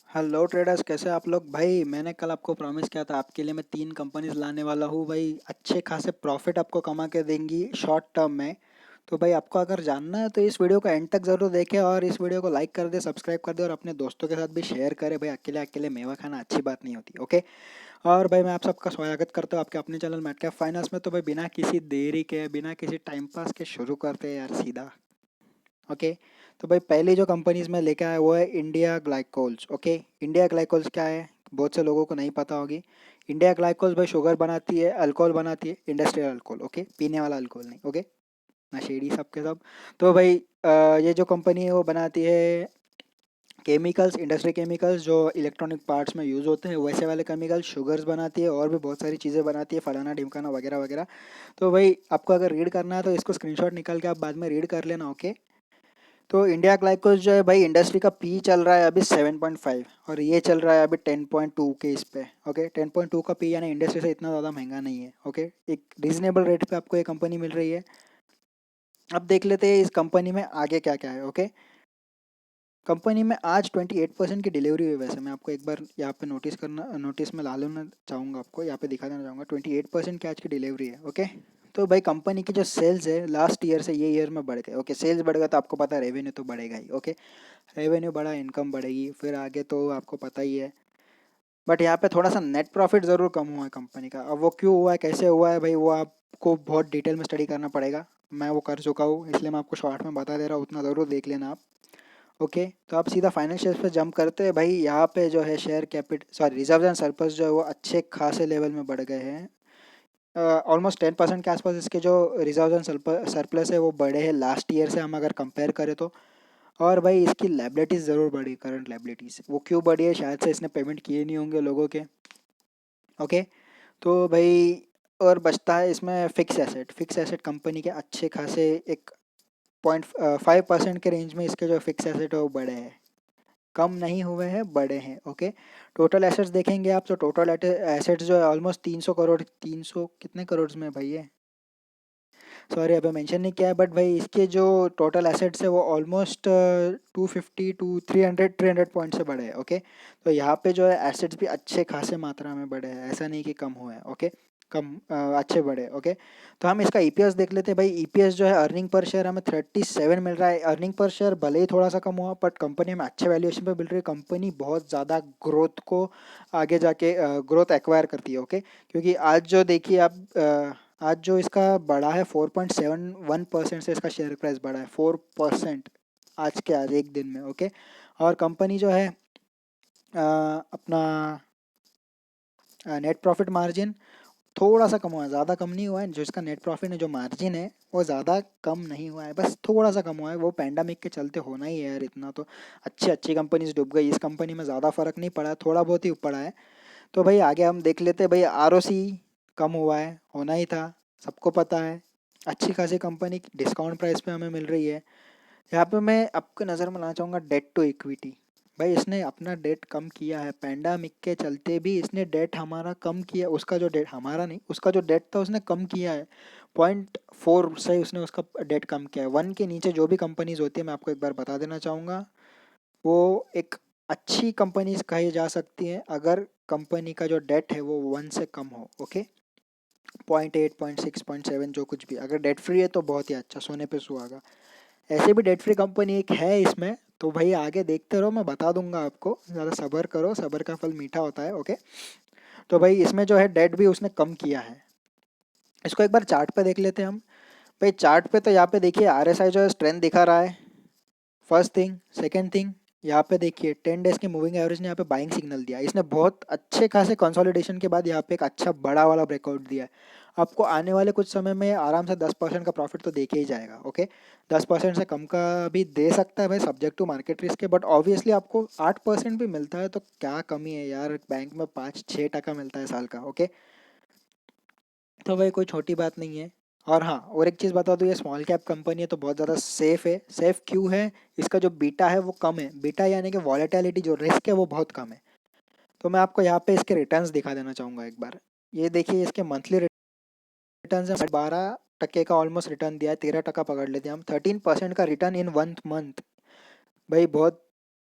Hello traders, कैसे आप लोग भाई। मैंने कल आपको प्रॉमिस किया था, आपके लिए मैं 3 कंपनीज लाने वाला हूँ भाई। अच्छे खासे प्रॉफिट आपको कमा के देंगी शॉर्ट टर्म में। तो भाई आपको अगर जानना है तो इस वीडियो को एंड तक ज़रूर देखें और इस वीडियो को लाइक कर दे, सब्सक्राइब कर दे और अपने दोस्तों के साथ भी शेयर करें। भाई अकेले अकेले मेवा खाना अच्छी बात नहीं होती, ओके। और भाई मैं आप सबका स्वागत करता हूँ आपके अपने चैनल मैट कैप फाइनेंस में। तो भाई बिना किसी देरी के, बिना किसी टाइम पास के शुरू करते हैं यार सीधा। ओके। तो भाई पहली जो कंपनीज में लेके आया वो है India glycols. Okay. India glycols क्या है, बहुत से लोगों को नहीं पता होगी। इंडिया ग्लाइकोल्स भाई शुगर बनाती है, अल्कोहल बनाती है, इंडस्ट्रियल अल्कोहल। ओके, पीने वाला अल्कोहल नहीं। ओके, नशेड़ी सब के सब। तो भाई ये जो कंपनी है वो बनाती है केमिकल्स, इंडस्ट्री केमिकल्स जो इलेक्ट्रॉनिक पार्ट्स में यूज़ होते हैं, वैसे वाले केमिकल्स। शुगर्स बनाती है और भी बहुत सारी चीज़ें बनाती है, फलाना ढिमकाना वगैरह वगैरह। तो भाई आपको अगर रीड करना है तो इसको स्क्रीनशॉट निकाल के आप बाद में रीड कर लेना, ओके। तो इंडिया ग्लाइकोज जो है भाई, इंडस्ट्री का पी चल रहा है अभी 7.5 और ये चल रहा है अभी 10.2 के इस पे। ओके, 10.2 का पी यानी इंडस्ट्री से इतना ज़्यादा महंगा नहीं है। ओके, एक रीजनेबल रेट पे आपको ये कंपनी मिल रही है। अब देख लेते हैं इस कंपनी में आगे क्या क्या है। ओके, कंपनी में आज 28% की डिलीवरी हुई। वैसे मैं आपको एक बार यहाँ पे नोटिस में ला लेना चाहूँगा, आपको यहाँ पे दिखा देना चाहूँगा 28% की आज की डिलीवरी है। ओके। तो भाई कंपनी की जो सेल्स है लास्ट ईयर से ये ईयर में बढ़ गए। ओके, सेल्स बढ़ गया तो आपको पता है रेवेन्यू तो बढ़ेगा ही। ओके, रेवेन्यू बढ़ा, इनकम बढ़ेगी, फिर आगे तो आपको पता ही है। बट यहाँ पे थोड़ा सा नेट प्रॉफिट ज़रूर कम हुआ है कंपनी का। अब वो क्यों हुआ है, कैसे हुआ है भाई, वो आपको बहुत डिटेल में स्टडी करना पड़ेगा। मैं वो कर चुका हूँ, इसलिए मैं आपको शॉर्ट में बता दे रहा हूँ, उतना ज़रूर देख लेना आप। ओके, तो आप सीधा फाइनेंशियल पे जंप करते हैं भाई। यहाँ पे जो है share capital, sorry, reserve and surplus जो है वो अच्छे खासे लेवल में बढ़ गए हैं। ऑलमोस्ट 10% के आसपास इसके जो रिजर्व एंड सरप्लस है वो बढ़े हैं लास्ट ईयर से हम अगर कंपेयर करें तो। और भाई इसकी लायबिलिटीज़ ज़रूर बढ़ी, करंट लायबिलिटीज़। वो क्यों बढ़ी है, शायद से इसने पेमेंट किए नहीं होंगे लोगों के। ओके। तो भाई और बचता है इसमें fix asset. Fix asset company के अच्छे खासे एक 0.5% के रेंज में इसके जो फिक्स एसेट है वो बड़े हैं, कम नहीं हुए हैं, बड़े हैं। ओके। टोटल एसेट्स देखेंगे आप तो टोटल एसेट्स जो है ऑलमोस्ट 300 करोड़, 300 कितने करोड़ में भाई है, सॉरी अभी मेंशन नहीं किया है। बट भाई इसके जो टोटल एसेट्स है वो ऑलमोस्ट 250 टू 300 पॉइंट से बढ़े हैं। ओके, तो यहाँ पे जो है एसेट्स भी अच्छे खासे मात्रा में बढ़े हैं, ऐसा नहीं कि कम हुए हैं। ओके, अच्छे बढ़े। ओके, तो हम इसका ईपीएस देख लेते हैं भाई। ईपीएस जो है अर्निंग पर शेयर हमें 37 मिल रहा है। अर्निंग पर शेयर भले ही थोड़ा सा कम हुआ बट कंपनी हमें अच्छे वैल्यूएशन पे मिल रही है। कंपनी बहुत ज़्यादा ग्रोथ को आगे जाके ग्रोथ एक्वायर करती है। ओके, क्योंकि आज जो देखिए आप आज जो इसका बढ़ा है 4.71% से इसका शेयर प्राइस बढ़ा है 4% आज के, आज एक दिन में। ओके, और कंपनी जो है अपना नेट प्रॉफिट मार्जिन थोड़ा सा कम हुआ है, ज़्यादा कम नहीं हुआ है। जो इसका नेट प्रॉफिट है, जो मार्जिन है वो ज़्यादा कम नहीं हुआ है, बस थोड़ा सा कम हुआ है। वो पैंडमिक के चलते होना ही है यार, इतना तो अच्छी अच्छी कंपनीज डूब गई, इस कंपनी में ज़्यादा फर्क नहीं पड़ा है, थोड़ा बहुत ही पड़ा है। तो भाई आगे हम देख लेते हैं भाई। आरओसी कम हुआ है, होना ही था, सबको पता है। अच्छी खासी कंपनी डिस्काउंट प्राइस पे हमें मिल रही है। यहाँ पे मैं आपको नज़र में लाना चाहूँगा डेट टू इक्विटी। भाई इसने अपना डेट कम किया है, पैंडामिक के चलते भी इसने डेट हमारा कम किया। उसका जो डेट, हमारा नहीं, उसका जो डेट था उसने कम किया है। 0.4 से उसने उसका डेट कम किया है। 1 के नीचे जो भी कंपनीज होती है, मैं आपको एक बार बता देना चाहूँगा, वो एक अच्छी कंपनीज कही जा सकती हैं अगर कंपनी का जो डेट है वो 1 से कम हो। ओके, 0.8, 0.6, 0.7 जो कुछ भी, अगर डेट फ्री है तो बहुत ही अच्छा, सोने पे सुहागा। ऐसे भी डेट फ्री कंपनी एक है इसमें। तो भाई आगे देखते रहो, मैं बता दूंगा आपको, ज़्यादा सब्र करो, सब्र का फल मीठा होता है। ओके, तो भाई इसमें जो है डेट भी उसने कम किया है। इसको एक बार चार्ट पे देख लेते हैं हम। भाई चार्ट पे तो यहाँ पे देखिए आरएसआई जो है स्ट्रेंथ दिखा रहा है, फर्स्ट थिंग। सेकंड थिंग, यहाँ पे देखिए 10 डेज की मूविंग एवरेज ने यहाँ पे बाइंग सिग्नल दिया। इसने बहुत अच्छे खासे कंसोलिडेशन के बाद यहाँ पे एक अच्छा बड़ा वाला ब्रेकआउट दिया है। आपको आने वाले कुछ समय में आराम से 10% का प्रॉफिट तो देके ही जाएगा। ओके, 10% से कम का भी दे सकता है भाई, सब्जेक्ट टू मार्केट रिस्क है। बट ऑब्वियसली आपको 8% भी मिलता है तो क्या कमी है यार, बैंक में 5-6% मिलता है साल का। ओके, तो भाई कोई छोटी बात नहीं है। और हाँ, और एक चीज़ बता दूँ, ये स्मॉल कैप कंपनी है तो बहुत ज़्यादा सेफ है। सेफ क्यों है, इसका जो बीटा है वो कम है। बीटा यानी कि वॉलेटिलिटी, जो रिस्क है वो बहुत कम है। तो मैं आपको यहाँ पे इसके रिटर्न्स दिखा देना चाहूँगा एक बार। ये देखिए इसके मंथली रिटर्न है, 12% का ऑलमोस्ट रिटर्न दिया है, 13% पकड़ लेते हैं हम, 13% का रिटर्न इन 1 मंथ। भाई बहुत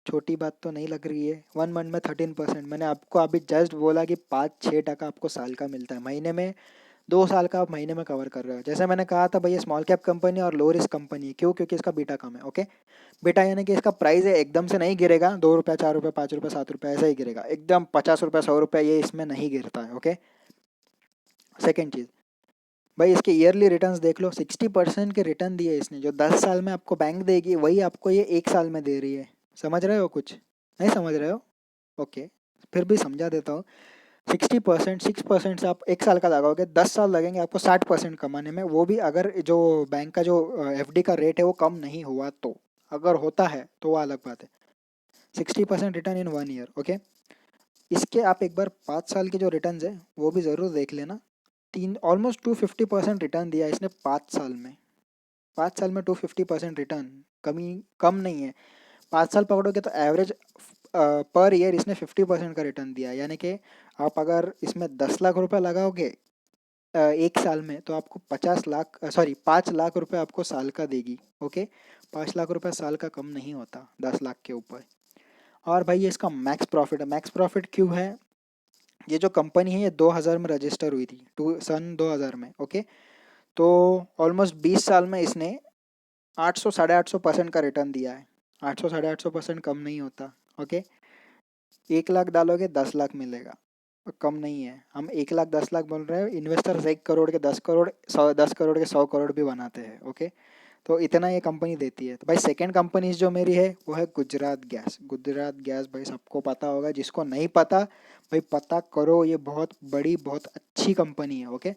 छोटी बात तो नहीं लग रही है। 1 मंथ में 13%। मैंने आपको अभी जस्ट बोला कि 5-6% आपको साल का मिलता है, महीने में 2 साल का आप महीने में कवर कर रहे हो। जैसे मैंने कहा था भैया, स्मॉल कैप कंपनी और लो रिस्क कंपनी है। क्यों? क्योंकि इसका बीटा कम है। ओके, बीटा यानी कि इसका प्राइस है एकदम से नहीं गिरेगा, 2 रुपये, 4 रुपये, 5 रुपये, 7 रुपये ऐसा ही गिरेगा, एकदम 50 रुपये, 100 रुपये ये इसमें नहीं गिरता है। ओके, सेकेंड चीज़, भाई इसके ईयरली रिटर्न्स देख लो, 60% के रिटर्न दिए इसने। जो 10 साल में आपको बैंक देगी वही आपको ये 1 साल में दे रही है। समझ रहे हो कुछ? नहीं समझ रहे हो? ओके, फिर भी समझा देता हूँ। 60%, 6% से आप 1 साल का लगाओगे, 10 साल लगेंगे आपको 60% कमाने में, वो भी अगर जो बैंक का जो एफडी का रेट है वो कम नहीं हुआ तो। अगर होता है तो वो अलग बात है। 60% रिटर्न इन 1 ईयर। ओके, इसके आप एक बार 5 साल के जो रिटर्न है वो भी ज़रूर देख लेना। तीन ऑलमोस्ट 250% रिटर्न दिया इसने 5 साल में। 5 साल में 250% रिटर्न कमी कम नहीं है। 5 साल पकड़ोगे तो एवरेज पर ईयर इसने 50% का रिटर्न दिया। यानी कि आप अगर इसमें 10 लाख रुपए लगाओगे 1 साल में, तो आपको 50 लाख, सॉरी 5 लाख रुपए आपको साल का देगी। ओके, 5 लाख रुपए साल का कम नहीं होता 10 लाख के ऊपर। और भाई ये इसका मैक्स प्रॉफिट है। मैक्स प्रॉफिट क्यों है? ये जो कंपनी है ये 2000 में रजिस्टर हुई थी, सन 2000 में। ओके, तो ऑलमोस्ट 20 साल में इसने 800 850% का रिटर्न दिया है। 800 850% कम नहीं होता। ओके, 1 लाख डालोगे 10 लाख मिलेगा, कम नहीं है। हम 1 लाख 10 लाख बोल रहे हैं, इन्वेस्टर्स 1 करोड़ के 10 करोड़, 10 करोड़ के 100 करोड़ भी बनाते हैं। ओके, तो इतना ये कंपनी देती है। तो भाई सेकंड कंपनी जो मेरी है वो है गुजरात गैस। गुजरात गैस भाई सबको पता होगा, जिसको नहीं पता भाई पता करो, ये बहुत बड़ी बहुत अच्छी कंपनी है। ओके,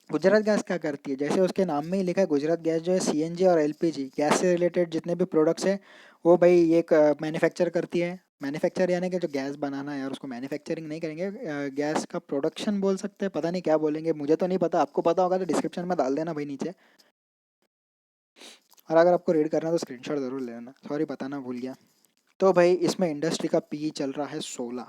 गुजरात गैस क्या करती है? जैसे उसके नाम में ही लिखा है, गुजरात गैस जो है सीएनजी और एलपीजी गैस से रिलेटेड जितने भी प्रोडक्ट्स हैं वो भाई ये मैन्युफैक्चर करती है। मैन्युफैक्चर यानी कि जो गैस बनाना है, और उसको मैन्युफैक्चरिंग नहीं करेंगे, गैस का प्रोडक्शन बोल सकते हैं, पता नहीं क्या बोलेंगे, मुझे तो नहीं पता। आपको पता होगा तो डिस्क्रिप्शन में डाल देना भाई नीचे। और अगर आपको रीड करना है तो स्क्रीनशॉट ज़रूर ले लेना, सॉरी बताना भूल गया। तो भाई इसमें इंडस्ट्री का पी चल रहा है 16,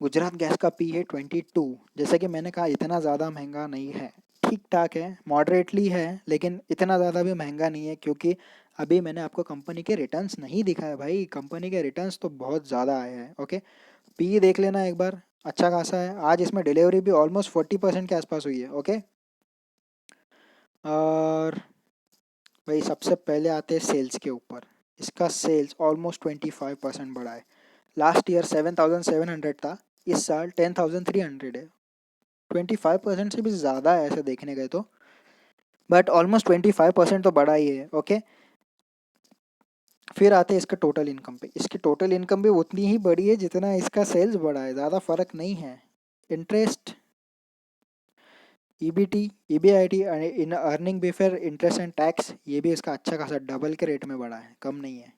गुजरात गैस का पी है 22। जैसे कि मैंने कहा इतना ज़्यादा महंगा नहीं है, ठीक ठाक है, मॉडरेटली है, लेकिन इतना ज़्यादा भी महंगा नहीं है। क्योंकि अभी मैंने आपको कंपनी के रिटर्न्स नहीं दिखाए भाई, कंपनी के रिटर्न्स तो बहुत ज़्यादा आए हैं। ओके, पी देख लेना एक बार, अच्छा खासा है। आज इसमें डिलीवरी भी ऑलमोस्ट 40% के आसपास हुई है। ओके, और भाई सबसे पहले आते हैं सेल्स के ऊपर। इसका सेल्स ऑलमोस्ट 25% बढ़ा है। लास्ट ईयर 7700 था, इस साल 10300 है। 25% से भी ज़्यादा है ऐसे देखने गए तो, बट ऑलमोस्ट 25% तो बढ़ा ही है। ओके, फिर आते हैं इसके टोटल इनकम पे। इसकी टोटल इनकम भी उतनी ही बड़ी है जितना इसका सेल्स बढ़ा है, ज़्यादा फर्क नहीं है। Interest, EBT, EBIT, in earning before interest and tax, ये भी इसका अच्छा खासा डबल के रेट में बढ़ा है, कम नहीं है।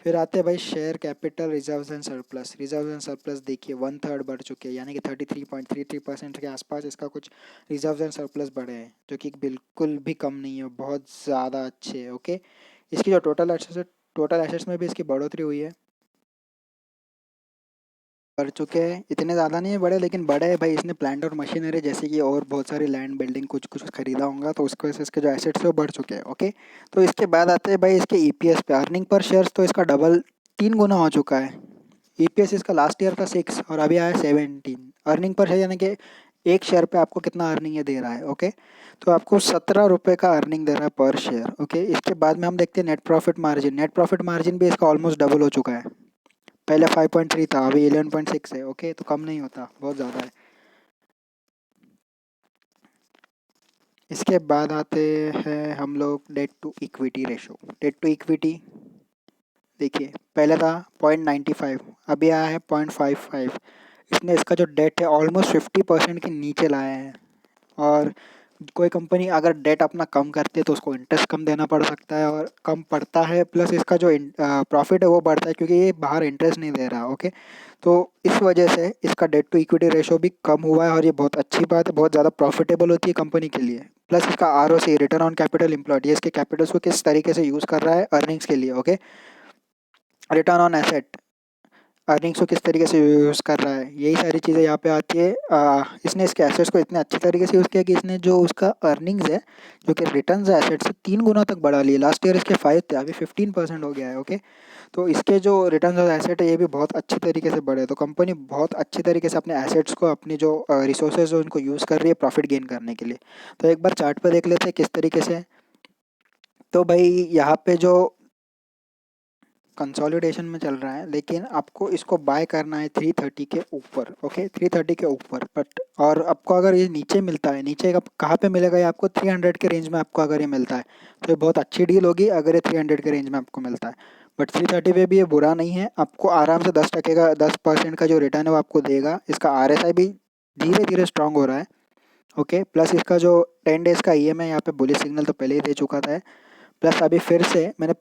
फिर आते हैं भाई share capital, reserves and surplus. Reserves and surplus देखिए 1/3 बढ़ चुके हैं, यानी कि 33.33% के आसपास इसका कुछ रिजर्व्स एंड सरप्लस बढ़े हैं, जो कि बिल्कुल भी कम नहीं है, बहुत ज़्यादा अच्छे है। ओके, इसकी जो टोटल एसेट्स में भी इसकी बढ़ोतरी हुई है, बढ़ चुके हैं। इतने ज़्यादा नहीं है बड़े, लेकिन बड़े है भाई। इसने प्लांट और मशीनरी जैसे कि और बहुत सारी लैंड बिल्डिंग कुछ कुछ खरीदा होगा, तो उसकी वजह से इसके जो एसेट्स है वो बढ़ चुके हैं। ओके, तो इसके बाद आते हैं भाई इसके ईपीएस पे। अर्निंग पर शेयर्स तो इसका डबल 3 गुना हो चुका है। ईपीएस इसका लास्ट ईयर था 6 और अभी आया 17। अर्निंग पर शेयर यानी कि एक शेयर पे आपको कितना अर्निंग ये दे रहा है। ओके, तो आपको 17 रुपये का अर्निंग दे रहा है पर शेयर। ओके, इसके बाद में हम देखते हैं net profit margin. Net profit margin भी इसका ऑलमोस्ट डबल हो चुका है, पहले 5.3 था, अभी 11.6 है। ओके, तो कम नहीं होता, बहुत ज़्यादा है। इसके बाद आते हैं हम लोग debt to equity ratio. Debt to equity देखिए, पहले था 0.95, अभी आया है 0.55। इसने इसका जो डेट है ऑलमोस्ट 50% के नीचे लाया है। और कोई कंपनी अगर डेट अपना कम करती है तो उसको इंटरेस्ट कम देना पड़ सकता है, और कम पड़ता है, प्लस इसका जो प्रॉफिट है वो बढ़ता है, क्योंकि ये बाहर इंटरेस्ट नहीं दे रहा। ओके, तो इस वजह से इसका डेट टू इक्विटी रेशो भी कम हुआ है, और ये बहुत अच्छी बात है, बहुत ज़्यादा प्रॉफिटेबल होती है कंपनी के लिए। प्लस इसका ROC, return on capital employed, ये इसके कैपिटल्स को किस तरीके से यूज़ कर रहा है अर्निंग्स के लिए। Okay, return on asset, earnings को किस तरीके से यूज़ कर रहा है, यही सारी चीज़ें यहाँ पे आती है। इसने इसके एसेट्स को इतने अच्छे तरीके से यूज़ किया कि इसने जो उसका अर्निंग्स है, जो कि रिटर्न्स है एसेट से 3 गुना तक बढ़ा लिए। लास्ट ईयर इसके 5 थे, अभी 15% हो गया है। ओके, तो इसके जो रिटर्न्स और एसेट है ये भी बहुत अच्छे तरीके से बढ़े। तो कंपनी बहुत अच्छे तरीके से अपने एसेट्स को, अपनी जो रिसोर्सेज है उनको यूज़ कर रही है प्रॉफिट गेन करने के लिए। तो एक बार चार्ट पे देख लेते हैं किस तरीके से। तो भाई यहाँ पे जो कंसोलिडेशन में चल रहा है, लेकिन आपको इसको बाय करना है 330 के ऊपर। ओके, 330 के ऊपर बट, और आपको अगर ये नीचे मिलता है, नीचे का कहाँ पे मिलेगा, ये आपको 300 के रेंज में आपको अगर ये मिलता है तो ये बहुत अच्छी डील होगी अगर ये 300 के रेंज में आपको मिलता है। बट 330 पे भी ये बुरा नहीं है, आपको आराम से 10% का 10% का जो रिटर्न है वो आपको देगा। इसका RSI भी धीरे धीरे स्ट्रांग हो रहा है। ओके, प्लस इसका जो 10 डेज का EM है यहाँ पे बुलिश सिग्नल तो पहले ही दे चुका था। प्लस अभी फिर से मैंने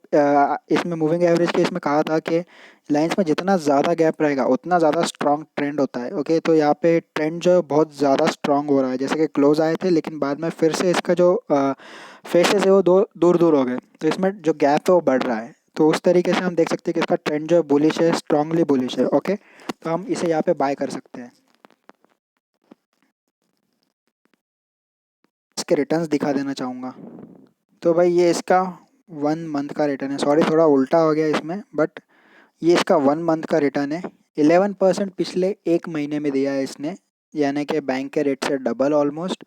इसमें मूविंग एवरेज के इसमें कहा था कि लाइंस में जितना ज़्यादा गैप रहेगा उतना ज़्यादा स्ट्रॉन्ग ट्रेंड होता है। ओके, तो यहाँ पे ट्रेंड जो है बहुत ज़्यादा स्ट्रॉन्ग हो रहा है, जैसे कि क्लोज आए थे लेकिन बाद में फिर से इसका जो फेसेस है वो दो दूर दूर हो गए, तो इसमें जो गैप है वो बढ़ रहा है। तो उस तरीके से हम देख सकते हैं कि इसका ट्रेंड जो है बुलिश है, स्ट्रांगली बुलिश है। ओके, तो हम इसे यहाँ पे बाय कर सकते हैं। इसके रिटर्न्स दिखा देना चाहूँगा। तो भाई ये इसका 1 मंथ का रिटर्न है, सॉरी थोड़ा उल्टा हो गया इसमें, बट ये इसका 1 मंथ का रिटर्न है। 11% पिछले एक महीने में दिया है इसने, यानी कि बैंक के रेट से डबल ऑलमोस्ट।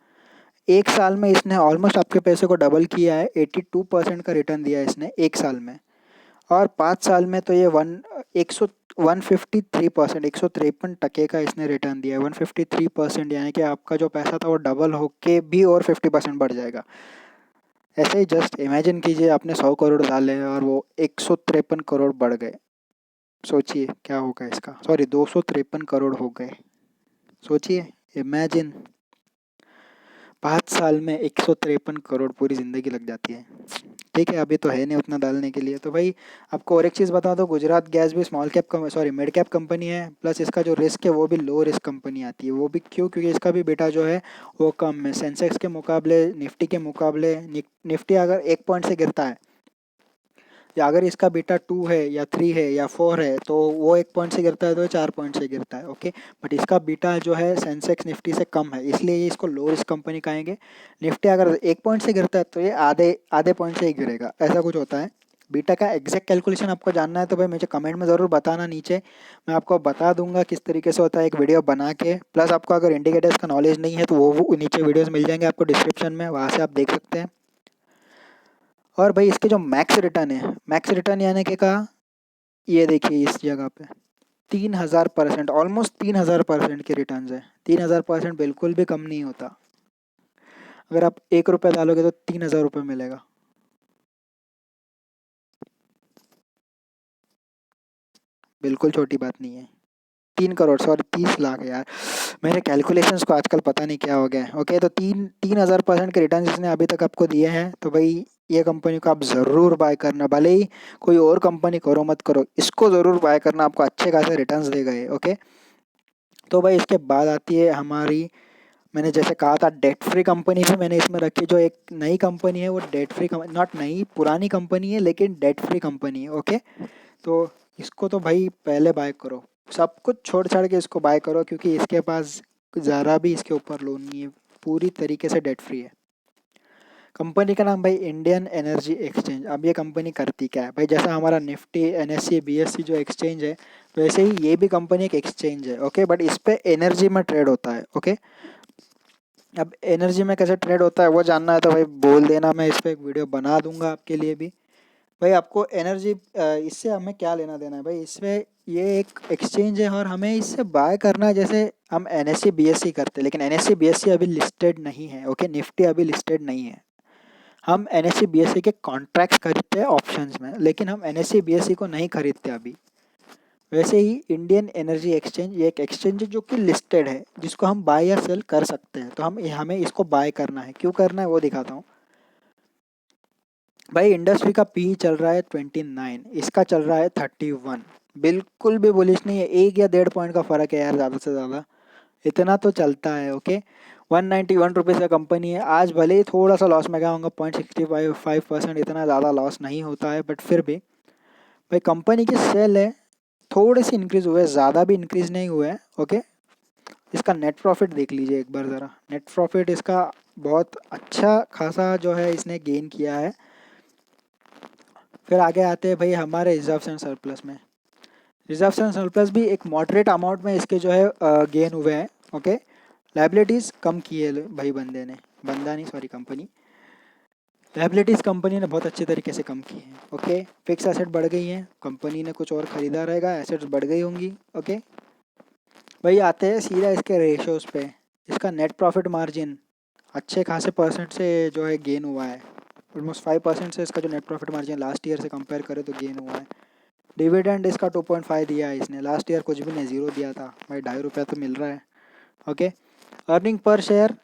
एक साल में इसने ऑलमोस्ट आपके पैसे को डबल किया है, 82% का रिटर्न दिया है इसने एक साल में। और 5 साल में तो ये 153%, 153% का इसने रिटर्न दिया है। 153%, यानी कि आपका जो पैसा था वो डबल होके भी और 50% बढ़ जाएगा। ऐसे ही जस्ट इमेजिन कीजिए आपने 100 करोड़ डाले और वो 153 करोड़ बढ़ गए। सोचिए क्या होगा इसका, सॉरी 253 करोड़ हो गए। सोचिए, इमेजिन 5 साल में 153 करोड़, पूरी ज़िंदगी लग जाती है। ठीक है, अभी तो है नहीं उतना डालने के लिए। तो भाई आपको और एक चीज़ बता दो, गुजरात गैस भी small cap sorry mid cap company है, प्लस इसका जो रिस्क है वो भी लो रिस्क कंपनी आती है। वो भी क्यों, क्योंकि इसका भी बेटा जो है वो कम है सेंसेक्स के मुकाबले, निफ्टी के मुकाबले। निफ्टी अगर 1 पॉइंट से गिरता है, या अगर इसका बीटा 2 है या 3 है या 4 है, तो वो 1 पॉइंट से गिरता है तो 4 पॉइंट से गिरता है। ओके, बट इसका बीटा जो है सेंसेक्स निफ्टी से कम है, इसलिए ये इसको लो रिस्क कंपनी कहेंगे। निफ्टी अगर 1 पॉइंट से गिरता है तो ये आधे आधे पॉइंट से ही गिरेगा, ऐसा कुछ होता है। बीटा का एग्जैक्ट कैलकुलेशन आपको जानना है तो भाई मुझे कमेंट में ज़रूर बताना नीचे, मैं आपको बता दूंगा किस तरीके से होता है एक वीडियो बना के। प्लस आपको अगर इंडिकेटर्स का नॉलेज नहीं है तो वो नीचे वीडियोस मिल जाएंगे आपको डिस्क्रिप्शन में, वहाँ से आप देख सकते हैं। और भाई इसके जो मैक्स रिटर्न है, मैक्स रिटर्न यानी कि का, ये देखिए इस जगह पे 3000%, ऑलमोस्ट 3000% के रिटर्न है। 3000% बिल्कुल भी कम नहीं होता। अगर आप 1 रुपये डालोगे तो 3000 रुपये मिलेगा। बिल्कुल छोटी बात नहीं है। 3 करोड़, सॉरी 30 लाख है यार, मेरे कैलकुलेशंस को आजकल पता नहीं क्या हो गया है। ओके, तो 3000% के रिटर्न इसने अभी तक आपको दिए हैं, तो भाई ये कंपनी को आप ज़रूर बाय करना, भले ही कोई और कंपनी करो मत करो, इसको ज़रूर बाय करना, आपको अच्छे खासे रिटर्न्स देगा ये। ओके, तो भाई इसके बाद आती है हमारी, मैंने जैसे कहा था डेट फ्री कंपनी भी मैंने इसमें रखी। जो एक नई कंपनी है वो डेट फ्री, नॉट नई, पुरानी कंपनी है लेकिन डेट फ्री कंपनी है। ओके, तो इसको तो भाई पहले बाय करो, सब कुछ छोड़ छाड़ के इसको बाय करो, क्योंकि इसके पास ज़रा भी इसके ऊपर लोन नहीं है, पूरी तरीके से डेट फ्री है। कंपनी का नाम भाई इंडियन एनर्जी एक्सचेंज। अब ये कंपनी करती क्या है भाई, जैसा हमारा निफ्टी NSE BSE जो एक्सचेंज है, वैसे ही ये भी कंपनी एक एक्सचेंज है। ओके, बट इस पे एनर्जी में ट्रेड होता है। ओके, अब एनर्जी में कैसे ट्रेड होता है वो जानना है तो भाई बोल देना, मैं इस पे एक वीडियो बना दूंगा आपके लिए भी। भाई आपको एनर्जी, इससे हमें क्या लेना देना है भाई, इसमें ये एक एक्सचेंज है और हमें इससे बाय करना है। जैसे हम NSE BSE करते हैं, लेकिन NSE BSE अभी लिस्टेड नहीं है। ओके, निफ्टी अभी लिस्टेड नहीं है। हम NSE BSE के कॉन्ट्रैक्ट्स खरीदते हैं ऑप्शंस में, लेकिन हम NSE BSE को नहीं खरीदते अभी। वैसे ही इंडियन एनर्जी एक्सचेंज ये एक एक्सचेंज है जो कि लिस्टेड है, जिसको हम बाय या सेल कर सकते हैं। तो हमें इसको बाय करना है, क्यों करना है वो दिखाता हूँ। भाई इंडस्ट्री का पी चल रहा है 29, इसका चल रहा है 31। बिल्कुल भी बुलिश नहीं है, 1 या 1.5 पॉइंट का फ़र्क है यार, ज़्यादा से ज़्यादा इतना तो चलता है। ओके, 191 रुपीज़ का कंपनी है, आज भले ही थोड़ा सा लॉस में गया होगा, 0.65%, इतना ज़्यादा लॉस नहीं होता है, बट फिर भी भाई कंपनी की सेल है थोड़े से इंक्रीज हुए, ज़्यादा भी इंक्रीज नहीं हुए हैं। ओके, इसका नेट प्रॉफिट देख लीजिए एक बार ज़रा। नेट प्रॉफिट इसका बहुत अच्छा खासा जो है इसने गेन किया है। फिर आगे आते हैं भाई हमारे रिजर्व्स एंड सरप्लस में। रिजर्व्स एंड सरप्लस भी एक मॉडरेट अमाउंट में इसके जो है गेन हुए हैं। ओके, लाइबिलिटीज़ कम की है भाई बंदे ने, बंदा नहीं सॉरी कंपनी, लाइबिलिटीज़ कंपनी ने बहुत अच्छे तरीके से कम की है। ओके, फिक्स एसेट बढ़ गई हैं, कंपनी ने कुछ और ख़रीदा रहेगा, एसेट्स बढ़ गई होंगी। ओके भाई आते हैं सीधा इसके रेशोज़ पे। इसका नेट प्रॉफिट मार्जिन अच्छे खासे परसेंट से जो है गेन हुआ है। ऑलमोस्ट 5% से इसका जो net profit margin last year से कंपेयर करें तो गेन हुआ है। डिविडेंड इसका 2.5 दिया है इसने, लास्ट ईयर कुछ भी नहीं, ज़ीरो दिया था भाई, ₹2.5 तो मिल रहा है। ओके, अर्निंग पर शेयर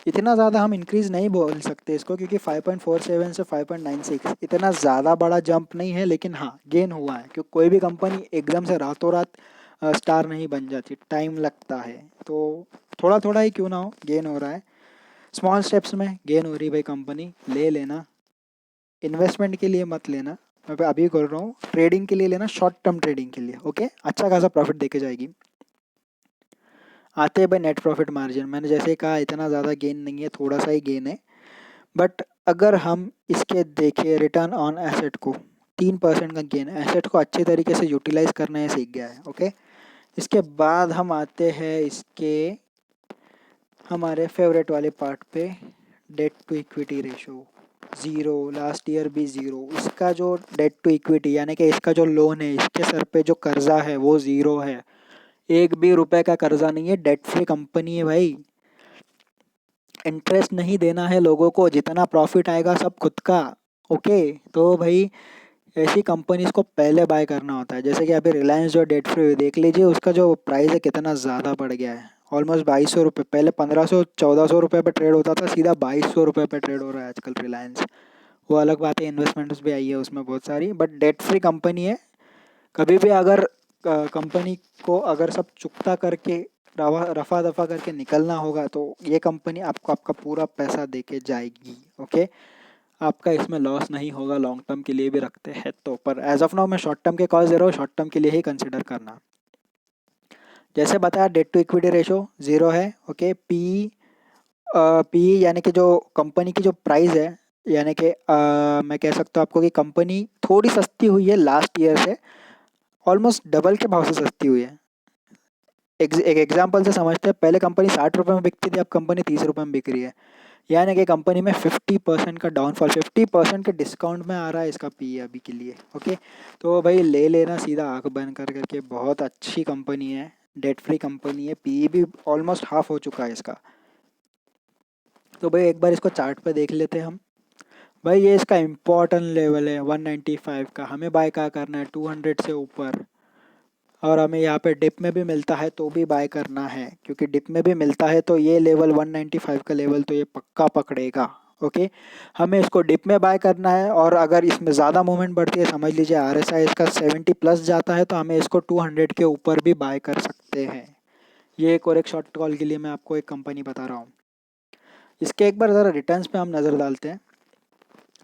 इतना ज़्यादा हम इंक्रीज़ नहीं बोल सकते इसको, क्योंकि 5.47 से 5.96 इतना ज़्यादा बड़ा जंप नहीं है, लेकिन हाँ गेन हुआ है, क्योंकि कोई भी कंपनी एकदम से रातों रात स्टार नहीं बन जाती, टाइम लगता है। तो थोड़ा थोड़ा ही क्यों ना हो गेन हो रहा है, स्मॉल स्टेप्स में गेन हो रही भाई कंपनी, ले लेना। इन्वेस्टमेंट के लिए मत लेना, मैं अभी कर रहा हूँ, ट्रेडिंग के लिए लेना, शॉर्ट टर्म ट्रेडिंग के लिए। ओके, अच्छा खासा प्रॉफिट देके जाएगी। आते हैं भाई नेट प्रॉफिट मार्जिन। मैंने जैसे ही कहा इतना ज़्यादा गेन नहीं है, थोड़ा सा ही गेन है। बट अगर हम इसके देखें रिटर्न ऑन एसेट को, 3% का गेन, एसेट को अच्छे तरीके से यूटिलाइज करना है सीख गया है। ओके, इसके बाद हम आते हैं इसके हमारे फेवरेट वाले पार्ट पे, debt to equity ratio zero, last year भी ज़ीरो। इसका जो डेट टू इक्विटी यानी कि इसका जो लोन है, इसके सर पे जो कर्जा है वो ज़ीरो है, एक भी रुपए का कर्जा नहीं है, डेट फ्री कंपनी है भाई। इंटरेस्ट नहीं देना है लोगों को, जितना प्रॉफिट आएगा सब खुद का। ओके, तो भाई ऐसी कंपनीज को पहले बाय करना होता है। जैसे कि अभी रिलायंस जो डेट फ्री देख लीजिए, उसका जो प्राइस है कितना ज़्यादा बढ़ गया है, ऑलमोस्ट 2200 रुपये, पहले 1500 1400 रुपये पे ट्रेड होता था, सीधा 2200 रुपये पे ट्रेड हो रहा है आजकल रिलायंस। वो अलग बात है, इन्वेस्टमेंट्स भी आई है उसमें बहुत सारी, बट डेट फ्री कंपनी है। कभी भी अगर कंपनी को अगर सब चुकता करके रफा दफा करके निकलना होगा तो ये कंपनी आपको आपका पूरा पैसा दे के जाएगी। ओके, आपका इसमें लॉस नहीं होगा, लॉन्ग टर्म के लिए भी रखते हैं तो। पर एज ऑफ नाउ मैं शॉर्ट टर्म के कॉल दे रहा हूँ, शॉर्ट टर्म के लिए ही कंसिडर करना। जैसे बताया debt to equity ratio zero है। ओके, पी यानी कि जो कंपनी की जो प्राइस है, यानी कि मैं कह सकता हूँ आपको कि कंपनी थोड़ी सस्ती हुई है लास्ट ईयर से, ऑलमोस्ट डबल के भाव से सस्ती हुई है। एक एग्जांपल से समझते हैं, पहले कंपनी 60 रुपये में बिकती थी, अब कंपनी 30 रुपये में बिक रही है। यानी कि कंपनी में 50% का डाउनफॉल, 50% के डिस्काउंट में आ रहा है इसका पी अभी के लिए। ओके, तो भाई ले लेना सीधा आंख बंद कर करके, बहुत अच्छी कंपनी है, डेट फ्री कंपनी है, पी भी ऑलमोस्ट हाफ हो चुका है इसका। तो भाई एक बार इसको चार्ट पे देख लेते हैं हम। भाई ये इसका इम्पोर्टेंट लेवल है 195 का, हमें बाय क्या करना है 200 से ऊपर। और हमें यहाँ पे डिप में भी मिलता है तो भी बाय करना है, क्योंकि डिप में भी मिलता है तो ये लेवल 195 का लेवल तो ये पक्का पकड़ेगा। ओके, हमें इसको डिप में बाय करना है, और अगर इसमें ज़्यादा मूवमेंट बढ़ती है, समझ लीजिए RSI इसका 70 प्लस जाता है, तो हमें इसको 200 के ऊपर भी बाय कर सकते हैं। ये एक और एक शॉर्ट कॉल के लिए मैं आपको एक कंपनी बता रहा हूँ। इसके एक बार ज़रा रिटर्न्स पे हम नज़र डालते हैं।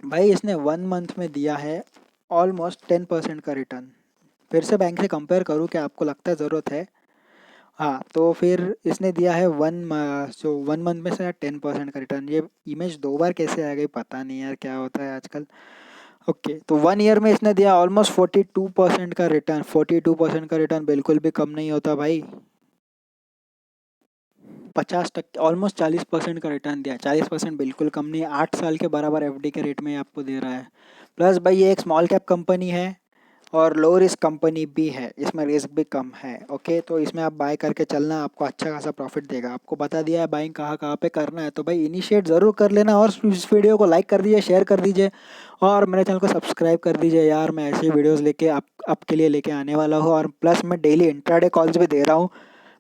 भाई इसने 1 मंथ में दिया है ऑलमोस्ट 10% का रिटर्न। फिर से बैंक से कंपेयर करूँ क्या, आपको लगता है ज़रूरत है? हाँ, तो फिर इसने दिया है 1 मंथ में से 10% का रिटर्न। ये इमेज 2 बार कैसे आ गई पता नहीं यार, क्या होता है आजकल। ओके, तो 1 ईयर में इसने दिया ऑलमोस्ट 42% का रिटर्न। 42% का रिटर्न बिल्कुल भी कम नहीं होता भाई। 50% ऑलमोस्ट 40% का रिटर्न दिया, 40% बिल्कुल कम नहीं है। 8 साल के बराबर एफडी के रेट में ये आपको दे रहा है। प्लस भाई ये एक स्मॉल कैप कंपनी है और लो रिस्क कंपनी भी है, इसमें रिस्क भी कम है। ओके, तो इसमें आप बाय करके चलना, आपको अच्छा खासा प्रॉफिट देगा। आपको बता दिया है बाइंग कहाँ कहाँ पे करना है, तो भाई इनिशिएट ज़रूर कर लेना, और इस वीडियो को लाइक कर दीजिए, शेयर कर दीजिए, और मेरे चैनल को सब्सक्राइब कर दीजिए यार। मैं ऐसी वीडियोज़ लेके आपके लिए लेके आने वाला हूँ, और प्लस मैं डेली इंट्राडे कॉल्स भी दे रहा हूँ।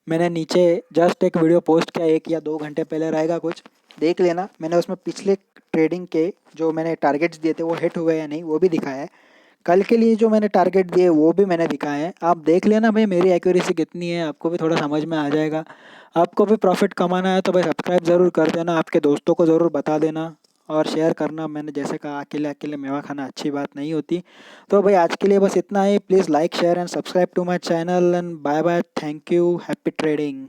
मैंने नीचे जस्ट एक वीडियो पोस्ट किया 1 या 2 घंटे पहले रहेगा, कुछ देख लेना। मैंने उसमें पिछले ट्रेडिंग के जो मैंने टारगेट्स दिए थे वो हिट हुए या नहीं वो भी दिखाया है। कल के लिए जो मैंने टारगेट दिए वो भी मैंने दिखाए हैं। आप देख लेना भाई मेरी एक्यूरेसी कितनी है, आपको भी थोड़ा समझ में आ जाएगा। आपको भी प्रॉफिट कमाना है तो भाई सब्सक्राइब ज़रूर कर देना, आपके दोस्तों को ज़रूर बता देना, और शेयर करना। मैंने जैसे कहा अकेले अकेले मेवा खाना अच्छी बात नहीं होती। तो भाई आज के लिए बस इतना ही। Please like share and subscribe to my channel and bye bye, thank you, happy trading.